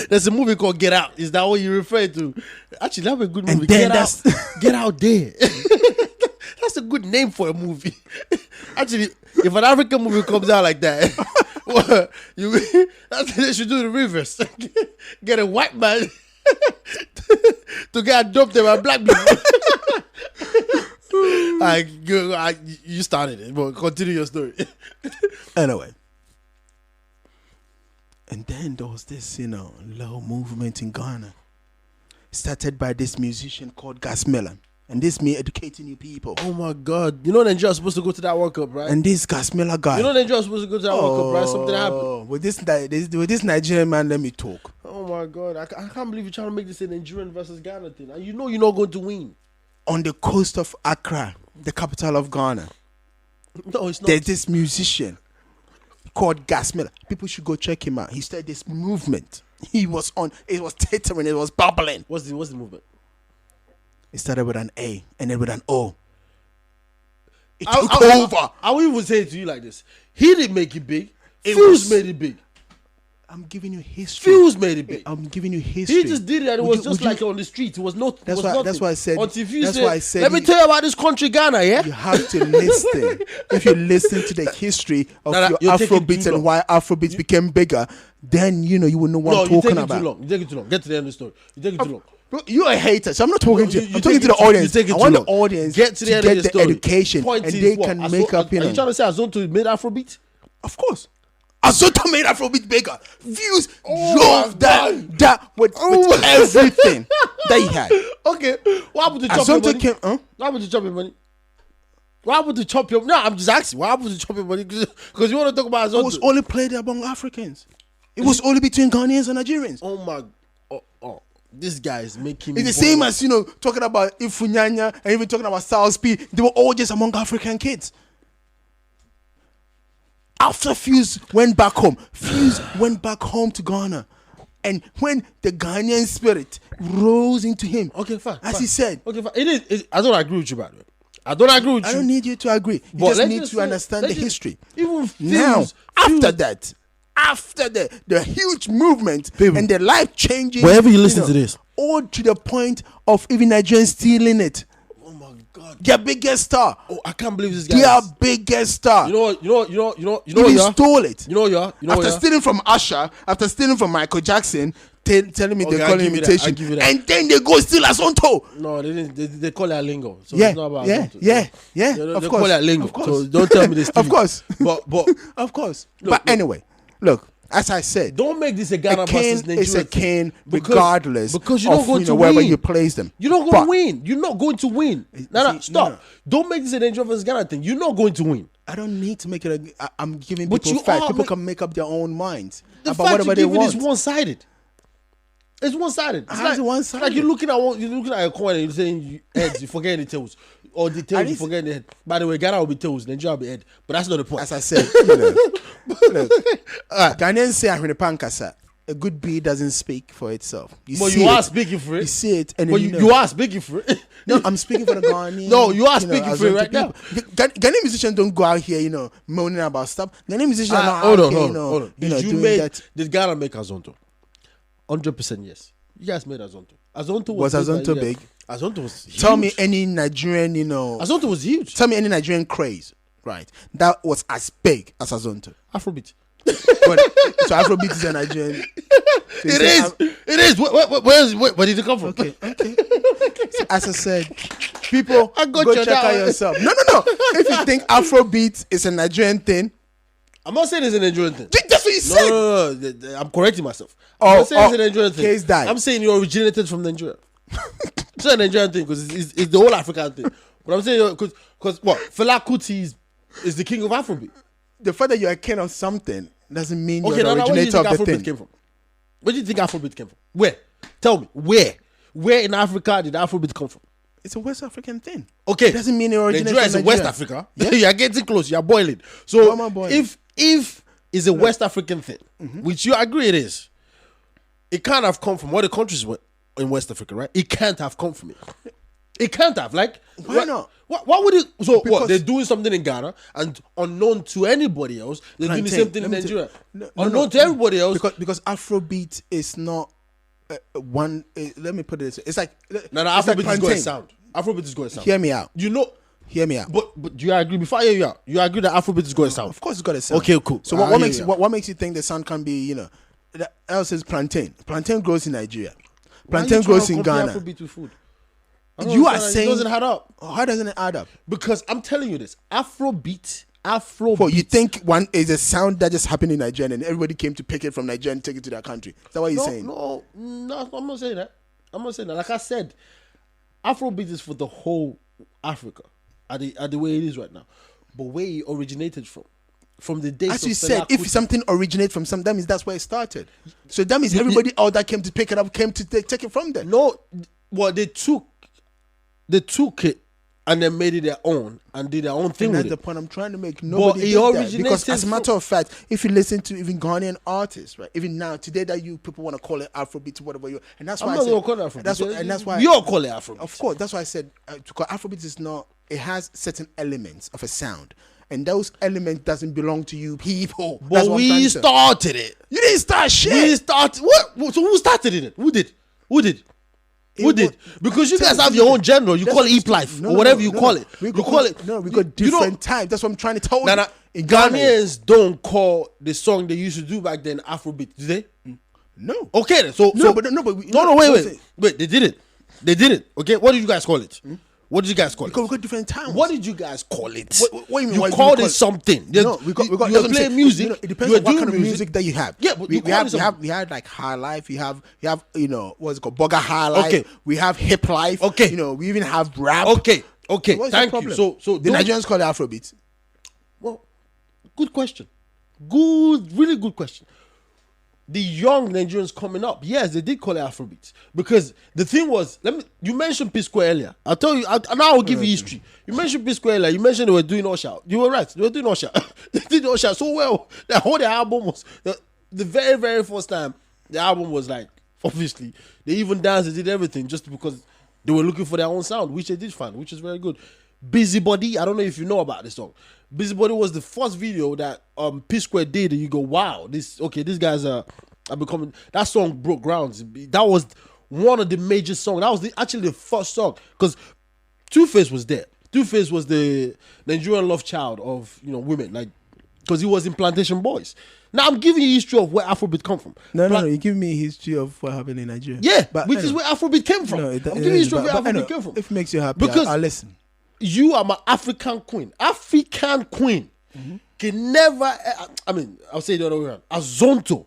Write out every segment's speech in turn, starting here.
There's a movie called Get Out. Is that what you refer to? Actually, that's a good movie. And then Get Out There. That's a good name for a movie. Actually, if an African movie comes out like that, they should do the reverse. Get a white man to get adopted by black people. You started it, but continue your story. Anyway. And then there was this, little movement in Ghana. Started by this musician called Gasmilla. And this me educating you people. Oh my God. You know Nigeria was supposed to go to that World Cup, right? And this Gasmilla guy. You know Nigeria was supposed to go to that World Cup, right? Something happened. With this Nigerian man, let me talk. Oh my God. I can't believe you're trying to make this a Nigerian versus Ghana thing. And you know you're not going to win. On the coast of Accra, the capital of Ghana. No, it's not. There's this musician called Gasmilla. People should go check him out. He started this movement. It was tittering, it was bubbling. What's the movement? It started with an A and then with an O. It took over. I will even say it to you like this. He didn't make it big. Fuse made it big. I'm giving you history. Fuse made it big. I'm giving you history. He just did it and it was just like on the street. It was not. That's why I said. That's why I said. Let me tell you about this country, Ghana. Yeah. You have to listen. If you listen to the history of your Afrobeats and why Afrobeats became bigger, then you will know what I'm talking about. You take it too long. Get to the end of the story. You take it too long. Bro, you're a hater, so I'm not talking to you. I'm talking to the audience. I want the audience to get the education, and they can make up. Are you trying to say Azonto made Afrobeat? Of course. Azonto made Afrobeat bigger. Views drove that with everything that he had. Okay, what happened to chop your money? What happened to chop your money? What happened to chop your? No, I'm just asking. What happened to chop your money? Because you want to talk about Azonto. It was only played among Africans. It was only between Ghanaians and Nigerians. Oh my. Oh. This guy is making me. It's the same as talking about Ifunyanya and even talking about South P. They were all just among African kids. After Fuse went back home to Ghana. And when the Ghanaian spirit rose into him, okay, fine. He said, okay, fine. It is. I don't agree with you, by the way. I don't agree with you. I don't need you to agree. You just need to understand the history. Even now, after that, after the huge movement and the life changing, wherever you listen to this, all to the point of even Nigerians stealing it. Oh my God, their biggest star. Oh, I can't believe this guy. Their biggest star. You know. He stole it. You know. After stealing from Usher, after stealing from Michael Jackson, telling me they call it imitation, and then they go steal Azonto. No, they didn't. They call it Allingo. So yeah, it's not about Azonto. Yeah. They call it Allingo. So don't tell me this. Of course, but of course. But anyway, look. As I said, don't make this a Ghana versus Nigeria. It's a cane regardless because you're not going to wherever win. you place them. You're not going to win. You're not going to win. No, stop. No. Don't make this a Nigeria versus Ghana thing. You're not going to win. I don't need to make it. I'm giving people facts. People can make up their own minds about whatever they want. The fact you give it is one-sided. It's one-sided. It's one-sided. Like you're looking at a coin and you're saying heads, you forget the tails. Or the tails, you forget the head. By the way, Ghana will be tails, Nigeria will be head. But that's not the point. As I said, look, Ghanaians say Ahwenepankasa. A good beat doesn't speak for itself. You are speaking for it. You see it. And but you are speaking for it. No, I'm speaking for the Ghanaian. No, you are speaking for it right now. Ghanaian musicians don't go out here, moaning about stuff. Ghanaian musicians are not hold out on. here, Did Ghana make Azonto? 100% yes. You guys made Azonto. Was Azonto big? Azonto was huge. Tell me any Nigerian, Azonto was huge. Tell me any Nigerian craze, right? That was as big as Azonto. Afrobeat. So Afrobeat is a Nigerian. So it is. Where did it come from? Okay. So as I said, people go check out yourself. No. If you think Afrobeat is a Nigerian thing, I'm not saying it's a Nigerian thing. That's what you said. No. I'm correcting myself. I'm not saying it's a Nigerian thing. Case died. I'm saying you originated from Nigeria. It's not a Nigerian thing because it's the whole African thing. But I'm saying because what Fela Kuti is the king of Afrobeat. The fact that you're a king of something doesn't mean you're the originator of the thing. Came from? Where do you think Afrobeat came from? Where? Tell me where? Where in Africa did Afrobeat come from? It's a West African thing. Okay, it doesn't mean it originated Nigeria from is West Africa. Yeah? You're getting close. You're boiling. So if it's a West African thing, which you agree it is, it can't have come from other countries in West Africa, right? It can't have come from it. It can't have. Like, why not? Why would it? So what? They're doing something in Ghana, and unknown to anybody else, they're doing the same thing in Nigeria. Unknown to everybody else, because Afrobeat is not let me put it this way. It's like No, it's like Afrobeat is plantain. going to sound. Afrobeat is going to sound. Hear me out. You know, Hear me out. but do you agree? Before I hear you out, you agree that Afrobeat is going to sound? Of course, it's got to sound. Okay, cool. So what makes you think the sound can be, that else is plantain. Plantain grows in Nigeria. Plantain grows in Ghana. Afrobeat with food? You are saying it doesn't add up. How doesn't it add up? Because I'm telling you this, Afrobeat. Well, you think one is a sound that just happened in Nigeria and everybody came to pick it from Nigeria and take it to their country? Is that what you're saying? No, I'm not saying that. Like I said, Afrobeat is for the whole Africa at the way it is right now. But where it originated from the days as of you said, Fela if Kuti. something originates from some, that means that's where it started. So that means everybody out that came to pick it up came to take it from there. No, well, they took it and then made it their own and did their own thing That's with the it. point I'm trying to make. But Nobody it did that. originated Because as a from- matter of fact, if you listen to even Ghanaian artists, right, even now today that you people want to call it Afrobeat or whatever you, and that's why I'm I not said going to call it Afrobeat. That's why you all call it Afrobeat. Of course, that's why I said because Afrobeat is not. It has certain elements of a sound, and those elements doesn't belong to you people. That's But what I'm trying we to say. started it. You didn't start shit. We started what? So who started it? Who did? Who did? Because you guys have your own genre. You call it EP11 or whatever you call it. We You got, call it. No, we got you know- different types. That's what I'm trying to tell you. Nah, In Ghana, Ghanaians don't call the song they used to do back then Afrobeat, do they? no. Okay, then. So No, so, but we- no, listen. wait. They did it. Okay, what did you guys call it? What did you guys call Because we it? got different times. What did you guys call it? What do you mean? You Why do called call it something. No, we got. You that's were what I'm playing saying. music. It depends you on were what doing kind of music that you have. Yeah, but we you call it something. we had like high life. We have what's it called, Bugger High Life. Okay. We have hip life. Okay. We even have rap. Okay. What's the Thank you. problem? So the don't- Nigerians call it Afrobeat. Well, good question. Really good question. The young Nigerians coming up, yes, they did call it Afrobeats because the thing was, you mentioned PSquare earlier. I'll tell you, now I'll give you history. You mentioned PSquare earlier. You mentioned they were doing Usher. You were right. They were doing Usher. They did Usher so well. The whole album was the very, very first time the album was like, obviously, they even danced, they did everything just because they were looking for their own sound, which they did find, which is very good. Busybody, I don't know if you know about this song. Busybody was the first video that PSquare did, and you go, wow, these guys are becoming. That song broke grounds. That was one of the major songs. That was actually the first song because Two-Face was there. Two-Face was the Nigerian love child of women, like because he was in Plantation Boys. Now I'm giving you history of where Afrobeat come from. No. You give me history of what happened in Nigeria. Yeah, but which is where Afrobeat came from. No, I'm giving you history of where Afrobeat came from. If it makes you happy, Because- I'll listen. You are my African queen. African queen can never. I mean, I'll say it the other way around. Azonto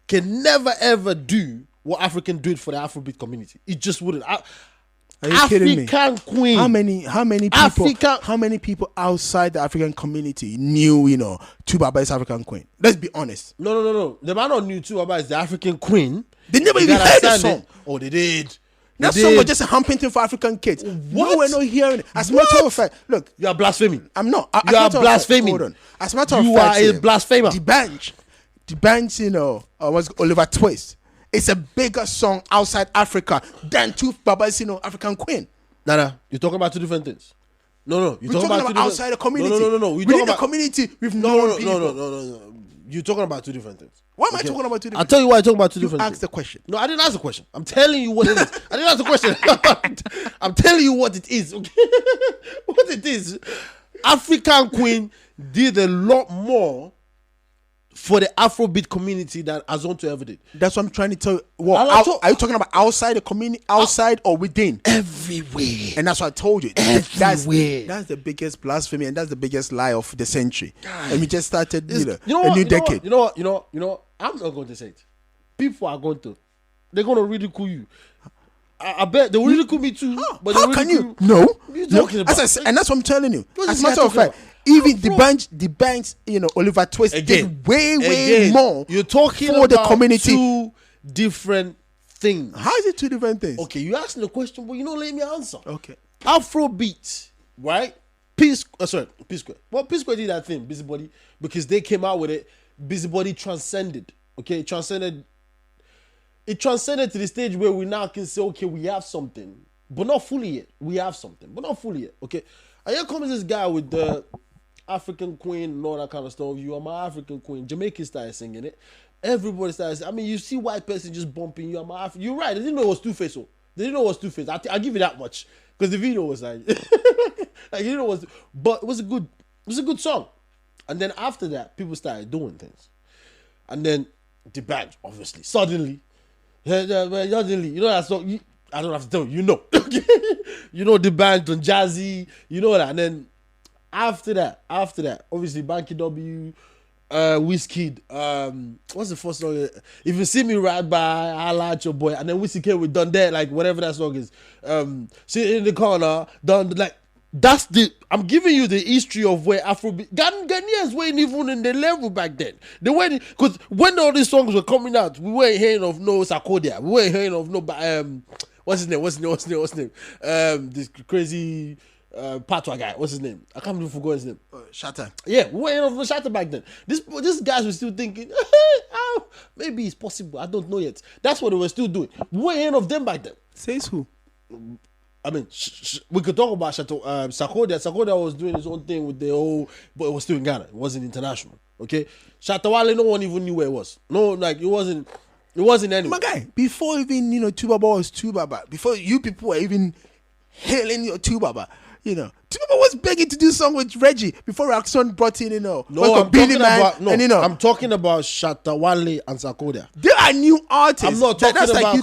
can never ever do what African did for the Afrobeat community. It just wouldn't. Are you kidding me? African queen. How many people outside the African community knew, Tuba is African queen? Let's be honest. No. The man on YouTube about is the African queen. They never You even gotta heard the understand song. it. Oh, they did. That They song did. was just a humping thing for African kids. What? No, we're not hearing it. As a matter of fact, look, You are blaspheming. I'm not. You As a are matter of fact, blaspheming. Hold on. As a matter of You fact, are a blasphemer. The bench, what's Oliver Twist. It's a bigger song outside Africa than Two Baba's, African Queen. Nah. You're talking about two different things. No. We're talking about outside the community. No. Within the community, we've known people. No. You're talking about two different things. Why am I talking about two different I'll tell you why I'm talking about two You different asked things. the question. No, I didn't ask the question. I'm telling you what it is. I didn't ask the question. I'm telling you what it is. Okay? What it is. African Queen did a lot more for the Afrobeat community than Azonto ever did. That's what I'm trying to tell you. Are you talking about outside the community, outside or within? Everywhere. And that's what I told you. Everywhere. That's the biggest blasphemy and that's the biggest lie of the century. And we just started a what? new decade. You know what? I'm not going to say it. People are they're going to ridicule you. I bet they will ridicule me too. But How can you? No. What are you talking about? As I said, and that's what I'm telling you. What As is a matter he of fact, talking even the banks, Oliver Twist did way more. You're talking for about the community. two different things. How is it two different things? Okay, you asked me the question, but you don't let me answer. Okay. Afrobeat, right? PSquare. Well, PSquare did that thing, Busybody, because they came out with it. Busybody transcended. Okay, it transcended to the stage where we now can say, okay, we have something, but not fully yet. We have something, but not fully yet. Okay, and here comes this guy with the African Queen and all that kind of stuff. You are my African Queen. Jamaican style singing it, everybody started. I mean, you see white person just bumping you. You're right. They didn't know it was Two-Face. They didn't know it was Two-Face. I'll give you that much because the video was like, like you know, but it was a good song. And then after that, people started doing things, and then the band obviously suddenly, you know that song. I don't have to tell you. You know, you know the band on Jazzy. You know that, and then after that, obviously Banky W. Wizkid, what's the first song? If you see me ride by, I like your boy, and then Wizkid we done that, like whatever that song is. Sit in the corner, done like that's the. I'm giving you the history of where Afrobeat Ghanaians weren't even in the level back then. They weren't because when all these songs were coming out, we weren't hearing of no Sarkodie, we weren't hearing of no what's his name? This crazy. Patois guy, what's his name? I can't even forget his name. Shatta. Yeah, we weren't hearing of Shatta back then. These guys were still thinking, oh, maybe it's possible. I don't know yet. That's what they were still doing. We weren't hearing of them back then. Says who? I mean, we could talk about Sarkodie. Sarkodie was doing his own thing with the whole, but it was still in Ghana. It wasn't international. Okay, Shatta Wale, no one even knew where it was. No, like it wasn't anywhere. My guy, before even Tubaba was Tubaba, before you people were even hailing your Tubaba. Tubaba was begging to do song with Reggie before Axon brought in, No, I'm talking about Shatta Wale and Sarkodie. They are new artists. I'm not talking about